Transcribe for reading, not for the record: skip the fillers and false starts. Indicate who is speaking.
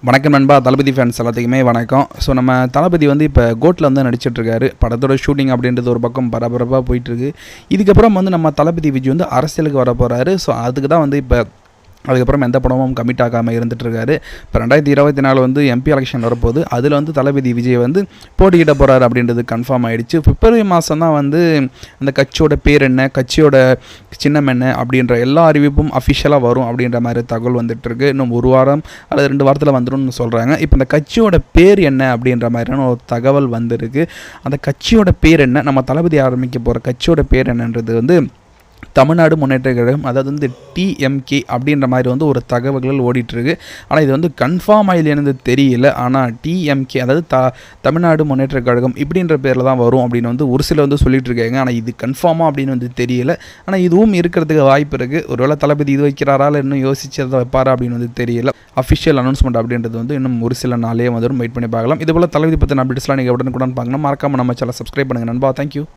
Speaker 1: வணக்கம் நண்பா. தளபதி ஃபேன்ஸ் எல்லாத்துக்குமே வணக்கம். ஸோ நம்ம தளபதி வந்து இப்போ கோட்டில் வந்து நடிச்சிட்ருக்காரு. படத்தோட ஷூட்டிங் அப்படின்றது ஒரு பக்கம் பரபரப்பாக போயிட்டுருக்கு. இதுக்கப்புறம் வந்து நம்ம தளபதி விஜய் வந்து அரசியலுக்கு வர போகிறாரு. ஸோ அதுக்கு தான் வந்து இப்போ அதுக்கப்புறம் எந்த படமும் கமிட் ஆகாமல் இருந்துகிட்ருக்காரு. இப்போ 2024 வந்து எம்பி எலெக்ஷன் வரப்போகுது. அதில் வந்து தளபதி விஜய் வந்து போட்டியிட போகிறாரு அப்படின்றது கன்ஃபார்ம் ஆகிடுச்சு. பிப்ரவரி மாதம் தான் வந்து அந்த கட்சியோட பேர் என்ன, கட்சியோட சின்னம் என்ன அப்படின்ற எல்லா அறிவிப்பும் அஃபிஷியலாக வரும் அப்படின்ற மாதிரி தகவல் வந்துட்டுருக்கு. இன்னும் ஒரு வாரம் அல்லது 2 வாரத்தில் வந்துடும்னு சொல்கிறாங்க. இப்போ இந்த கட்சியோட பேர் என்ன அப்படின்ற மாதிரியான ஒரு தகவல் வந்திருக்கு. அந்த கட்சியோட பேர் என்ன, நம்ம தளபதி ஆரம்பிக்க போகிற கட்சியோட பேர் என்னன்றது வந்து தமிழ்நாடு முன்னேற்ற கழகம், அதாவது வந்து டிஎம்கே அப்படின்ற மாதிரி வந்து ஒரு தகவல்கள் ஓடிட்டுருக்கு. ஆனால் இது வந்து கன்ஃபார்ம் ஆயிலேருந்து தெரியல. ஆனால் டிஎம்கே அதாவது தமிழ்நாடு முன்னேற்ற கழகம் இப்படின்ற பேரில் தான் வரும் அப்படின்னு வந்து ஒரு சில வந்து சொல்லிட்டு இருக்காங்க. ஆனால் இது கன்ஃபார்மாக அப்படின்னு வந்து தெரியல. ஆனால் இதுவும் இருக்கிறதுக்கு வாய்ப்பு இருக்குது. ஒருவேளை தளபதி இது வைக்கிறாரா இல்லை இன்னும் யோசிச்சதை வைப்பாரா அப்படின்னு வந்து தெரியல. அஃபிஷியல் அனௌன்ஸ்மெண்ட் அப்படின்றது வந்து இன்னும் ஒரு சில நாளே வந்துடும். வெயிட் பண்ணி பார்க்கலாம். இதுபோல் தளபதி பற்றின அப்டேட்ஸ்லாம் நீங்கள் உடனுக்குடன் பார்க்கணும். மறக்காமல் நம்ம சேனலை சப்ஸ்கிரைப் பண்ணுங்கள் நண்பா. தேங்க்யூ.